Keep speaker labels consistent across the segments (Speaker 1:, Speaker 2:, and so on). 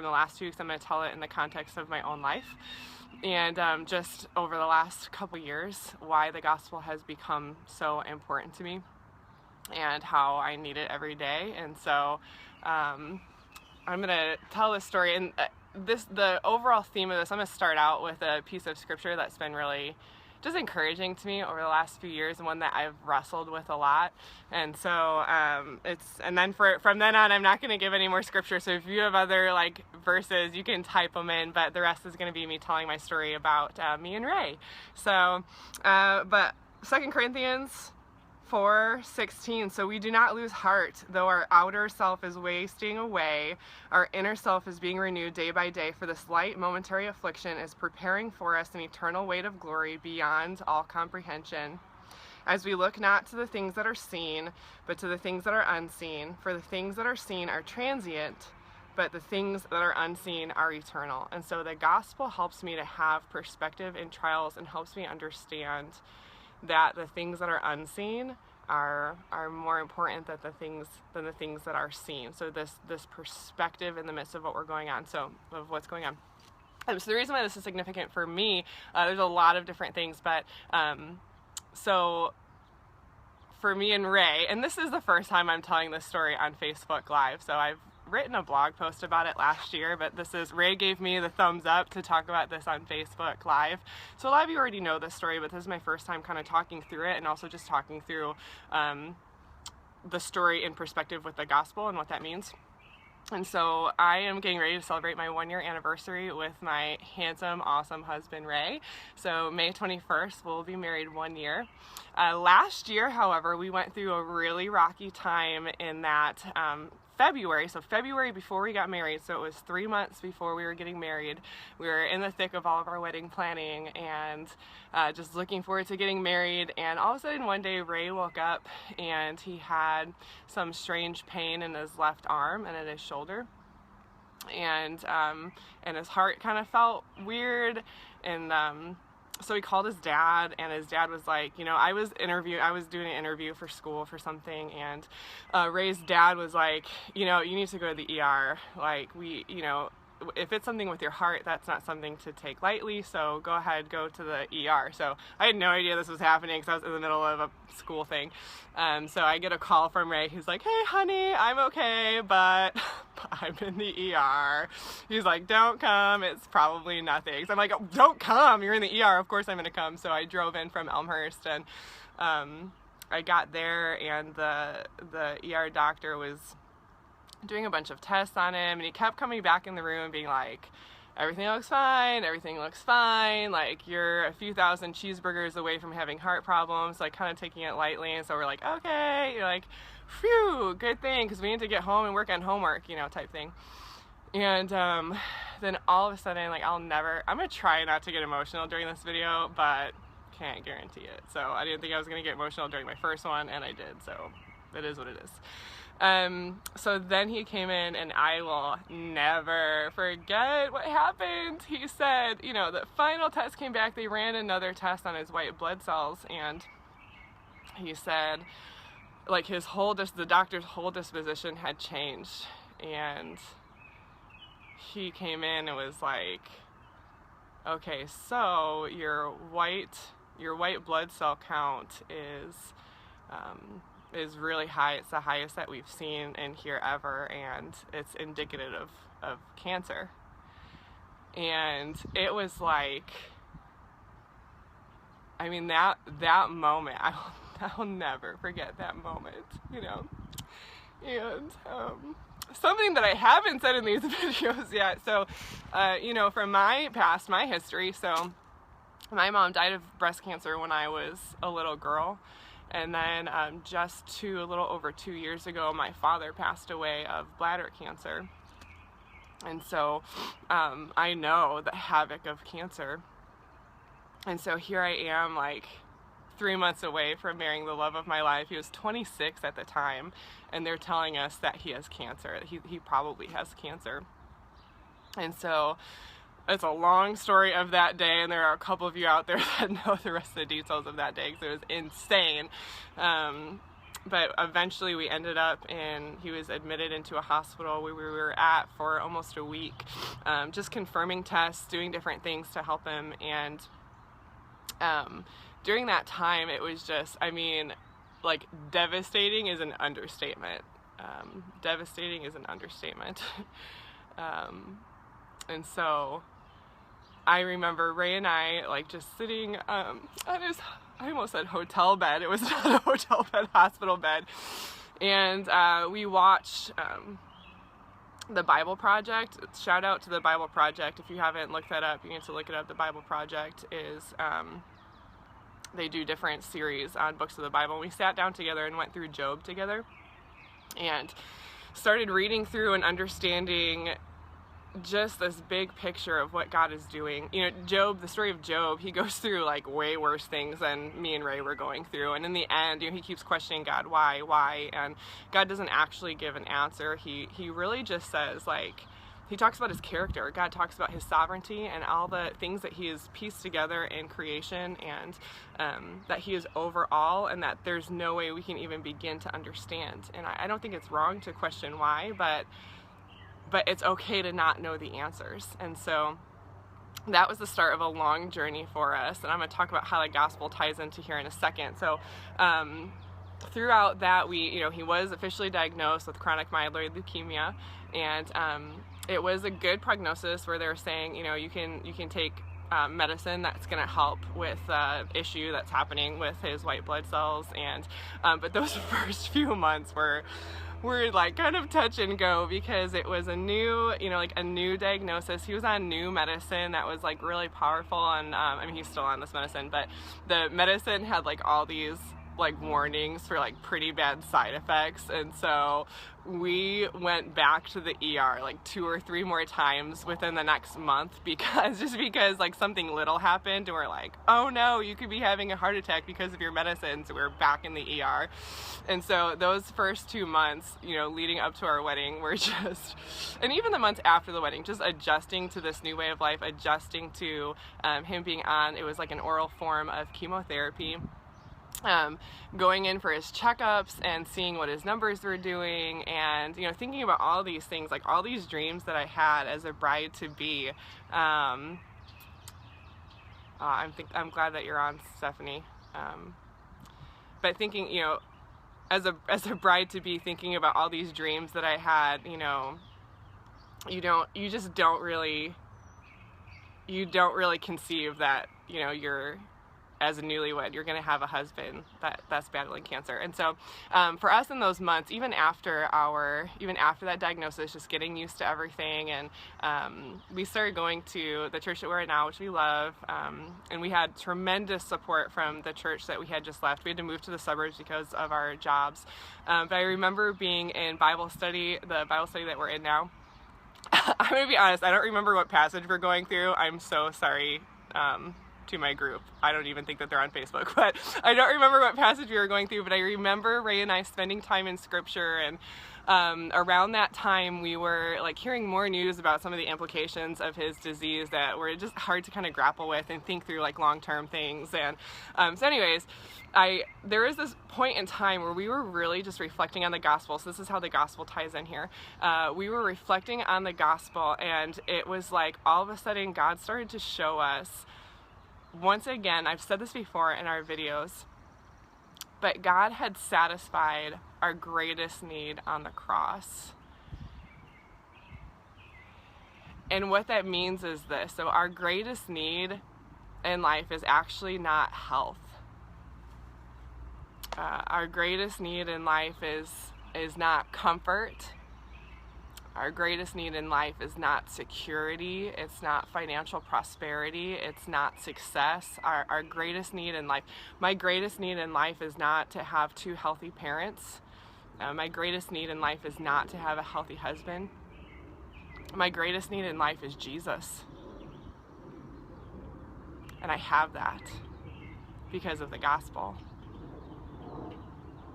Speaker 1: from the last 2 weeks, I'm going to tell it in the context of my own life. And just over the last couple years, why the gospel has become so important to me and how I need it every day. And so I'm going to tell this story. And the overall theme of this, I'm going to start out with a piece of scripture that's been really just encouraging to me over the last few years, and one that I've wrestled with a lot. And so and then from then on, I'm not going to give any more scripture. So if you have other like verses, you can type them in, but the rest is going to be me telling my story about me and Ray. So but 2 Corinthians 4:16, so we do not lose heart, though our outer self is wasting away, our inner self is being renewed day by day, for this light momentary affliction is preparing for us an eternal weight of glory beyond all comprehension. As we look not to the things that are seen, but to the things that are unseen, for the things that are seen are transient, but the things that are unseen are eternal. And so the gospel helps me to have perspective in trials and helps me understand that the things that are unseen are more important than the things that are seen. So this perspective in the midst of what we're going on, so of what's going on. So the reason why this is significant for me, there's a lot of different things, but so for me and Ray, and this is the first time I'm telling this story on Facebook Live, so I've written a blog post about it last year, but Ray gave me the thumbs up to talk about this on Facebook Live. So a lot of you already know this story, but this is my first time kind of talking through it, and also just talking through the story in perspective with the gospel and what that means. And so I am getting ready to celebrate my 1-year anniversary with my handsome, awesome husband, Ray. So May 21st, we'll be married 1 year. Last year, however, we went through a really rocky time in that February before we got married, so it was 3 months before we were getting married. We were in the thick of all of our wedding planning and just looking forward to getting married, and all of a sudden one day Ray woke up and he had some strange pain in his left arm and in his shoulder, and his heart kind of felt weird, and so he called his dad, and his dad was like, I was doing an interview for school for something, and Ray's dad was like, you need to go to the ER. Like, if it's something with your heart, that's not something to take lightly, so go ahead, go to the ER. So I had no idea this was happening because I was in the middle of a school thing. So I get a call from Ray. He's like, hey, honey, I'm okay, but I'm in the ER. He's like, don't come, it's probably nothing. So I'm like, oh, don't come, you're in the ER, of course I'm gonna come. So I drove in from Elmhurst, and I got there, and the ER doctor was doing a bunch of tests on him, and he kept coming back in the room being like, everything looks fine, like you're a few thousand cheeseburgers away from having heart problems, like kind of taking it lightly. And so we're like, okay, you're like, phew, good thing, because we need to get home and work on homework, type thing. And then all of a sudden, like, I'm gonna try not to get emotional during this video, but can't guarantee it. So I didn't think I was gonna get emotional during my first one, and I did, so it is what it is. So then he came in, and I will never forget what happened. He said, the final test came back, they ran another test on his white blood cells, and he said, like, the doctor's whole disposition had changed, and he came in and was like, okay, so your white blood cell count is really high. It's the highest that we've seen in here ever, and it's indicative of cancer. And it was like, I mean, that moment, I'll never forget that moment, and something that I haven't said in these videos yet. So from my past, my history, so my mom died of breast cancer when I was a little girl. And then just a little over 2 years ago, my father passed away of bladder cancer. And so I know the havoc of cancer. And so here I am, like 3 months away from marrying the love of my life. He was 26 at the time, and they're telling us that he has cancer. He probably has cancer. And so it's a long story of that day, and there are a couple of you out there that know the rest of the details of that day because it was insane. but eventually we ended up he was admitted into a hospital where we were at for almost a week, just confirming tests, doing different things to help him. And during that time, it was just, I mean, like, devastating is an understatement. Devastating is an understatement. And so I remember Ray and I, like, just sitting on his, I almost said hotel bed. It was not a hotel bed, hospital bed. And we watched the Bible Project. Shout out to the Bible Project. If you haven't looked that up, you need to look it up. The Bible Project is, they do different series on books of the Bible. And we sat down together and went through Job together and started reading through and understanding just this big picture of what God is doing. You know, Job, the story of Job, he goes through like way worse things than me and Ray were going through. And in the end, you know, he keeps questioning God, why? And God doesn't actually give an answer. He really just says, like, he talks about his character. God talks about his sovereignty and all the things that he has pieced together in creation, and that he is over all, and that there's no way we can even begin to understand. And I don't think it's wrong to question why, but it's okay to not know the answers. And so that was the start of a long journey for us. And I'm going to talk about how the gospel ties into here in a second. So throughout that, he was officially diagnosed with chronic myeloid leukemia, and it was a good prognosis where they were saying, you know, you can take medicine that's going to help with issue that's happening with his white blood cells. And but those first few months were like kind of touch and go, because it was a new diagnosis. He was on new medicine that was like really powerful, and I mean, he's still on this medicine, but the medicine had like all these like warnings for like pretty bad side effects. And so we went back to the ER like 2 or 3 more times within the next month, because like something little happened and we're like, oh no, you could be having a heart attack because of your medicine. So we're back in the ER. And so those first 2 months, you know, leading up to our wedding, were just, and even the months after the wedding, just adjusting to this new way of life, adjusting to him being on, it was like an oral form of chemotherapy. Going in for his checkups and seeing what his numbers were doing, and, you know, thinking about all these things, like all these dreams that I had as a bride to be. I'm glad that you're on, Stephanie. But thinking, you know, as a bride to be, thinking about all these dreams that I had, you know, you don't really conceive that, you know, as a newlywed, you're going to have a husband that's battling cancer. And so for us in those months, even after that diagnosis, just getting used to everything, and we started going to the church that we're at now, which we love, and we had tremendous support from the church that we had just left. We had to move to the suburbs because of our jobs. But I remember being in Bible study, the Bible study that we're in now. I'm going to be honest, I don't remember what passage we're going through. I'm so sorry to my group. I don't even think that they're on Facebook, but I don't remember what passage we were going through. But I remember Ray and I spending time in scripture, and around that time we were like hearing more news about some of the implications of his disease that were just hard to kind of grapple with and think through, like long-term things. And so anyways, there was this point in time where we were really just reflecting on the gospel. So this is how the gospel ties in here. We were reflecting on the gospel, and it was like all of a sudden God started to show us, once again, I've said this before in our videos, but God had satisfied our greatest need on the cross. And what that means is this. So our greatest need in life is actually not health. Our greatest need in life is not comfort. Our greatest need in life is not security, it's not financial prosperity, it's not success. Our greatest need in life, my greatest need in life is not to have 2 healthy parents. My greatest need in life is not to have a healthy husband. My greatest need in life is Jesus. And I have that because of the gospel.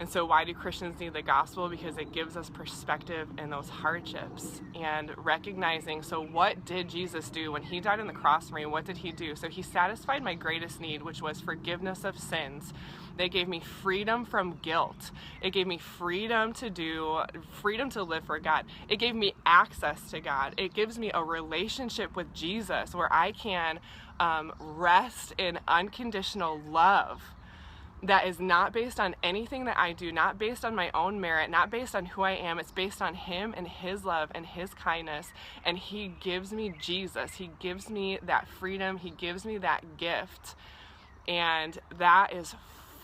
Speaker 1: And so why do Christians need the gospel? Because it gives us perspective in those hardships and recognizing, so what did Jesus do when he died on the cross for me? What did he do? So he satisfied my greatest need, which was forgiveness of sins. They gave me freedom from guilt. It gave me freedom to live for God. It gave me access to God. It gives me a relationship with Jesus where I can rest in unconditional love that is not based on anything that I do, not based on my own merit, not based on who I am. It's based on him and his love and his kindness. And he gives me Jesus. He gives me that freedom. He gives me that gift. And that is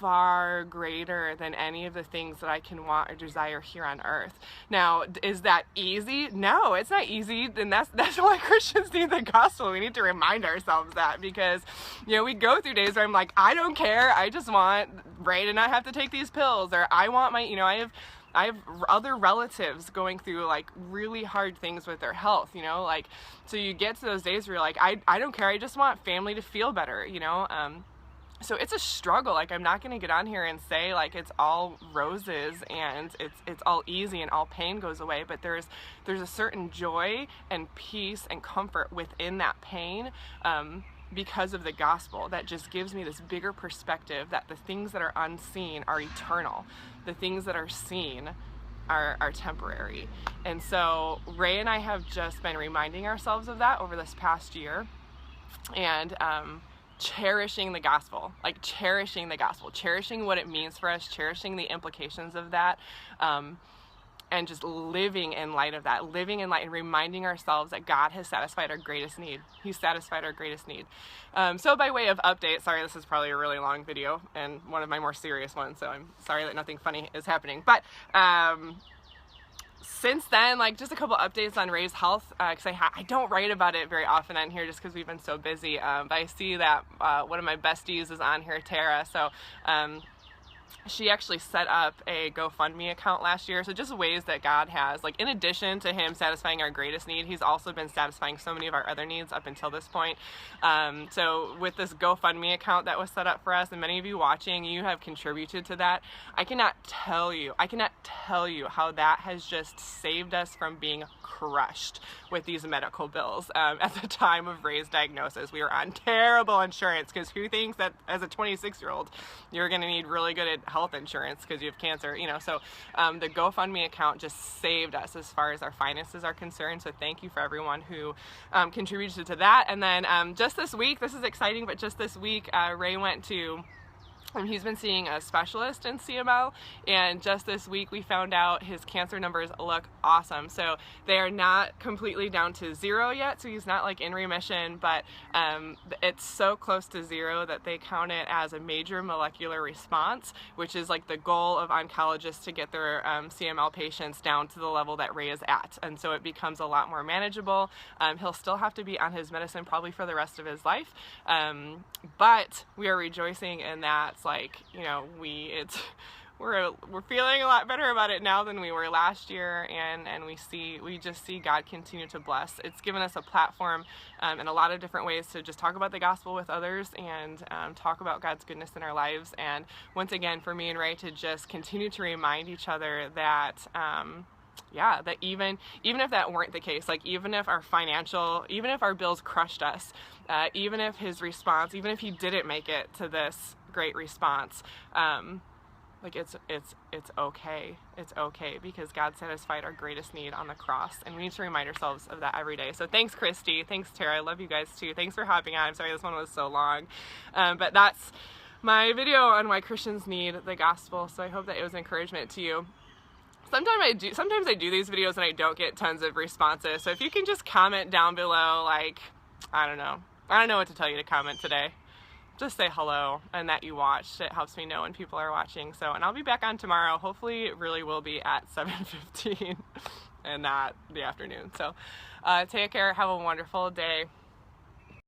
Speaker 1: far greater than any of the things that I can want or desire here on earth. Now, is that easy? No, it's not easy, and that's why Christians need the gospel. We need to remind ourselves that, because, you know, we go through days where I'm like, I don't care, I just want Ray to not have to take these pills, or I want my, you know, I have other relatives going through like really hard things with their health, you know, like, so you get to those days where you're like, I don't care, I just want family to feel better, you know. So it's a struggle. Like, I'm not going to get on here and say like it's all roses and it's all easy and all pain goes away, but there's a certain joy and peace and comfort within that pain, because of the gospel, that just gives me this bigger perspective that the things that are unseen are eternal. The things that are seen are temporary. And so Ray and I have just been reminding ourselves of that over this past year, and cherishing the gospel, like cherishing the gospel, cherishing what it means for us, cherishing the implications of that, and just living in light of that, living in light and reminding ourselves that God has satisfied our greatest need. He's satisfied our greatest need. So by way of update, sorry, this is probably a really long video and one of my more serious ones, so I'm sorry that nothing funny is happening, but since then, like, just a couple updates on Ray's health, because I don't write about it very often on here just because we've been so busy, but I see that one of my besties is on here, Tara, so she actually set up a GoFundMe account last year. So just ways that God has, like, in addition to him satisfying our greatest need, he's also been satisfying so many of our other needs up until this point. So with this GoFundMe account that was set up for us, and many of you watching, you have contributed to that. I cannot tell you how that has just saved us from being crushed with these medical bills. At the time of Ray's diagnosis, we were on terrible insurance, because who thinks that as a 26-year-old you're going to need really good health insurance because you have cancer, you know. So the GoFundMe account just saved us as far as our finances are concerned. So thank you for everyone who contributed to that. And then just this week, this is exciting, but just this week Ray went to, he's been seeing a specialist in CML, and just this week we found out his cancer numbers look awesome. So they are not completely down to 0 yet, so he's not like in remission, but it's so close to 0 that they count it as a major molecular response, which is like the goal of oncologists, to get their CML patients down to the level that Ray is at. And so it becomes a lot more manageable. He'll still have to be on his medicine probably for the rest of his life, but we are rejoicing in that. Like, you know, we're feeling a lot better about it now than we were last year, and we just see God continue to bless. It's given us a platform in a lot of different ways to just talk about the gospel with others, and talk about God's goodness in our lives. And once again, for me and Ray to just continue to remind each other that yeah, that even if that weren't the case, like even if our bills crushed us, even if his response, even if he didn't make it to this great response, like it's okay. It's okay, because God satisfied our greatest need on the cross, and we need to remind ourselves of that every day. So thanks, Christy. Thanks, Tara. I love you guys too. Thanks for hopping on. I'm sorry this one was so long, but that's my video on why Christians need the gospel. So I hope that it was encouragement to you. Sometimes I do these videos and I don't get tons of responses. So if you can just comment down below, like, I don't know what to tell you to comment today. Just say hello and that you watched. It helps me know when people are watching. So, and I'll be back on tomorrow. Hopefully it really will be at 7:15 and not the afternoon. So take care. Have a wonderful day.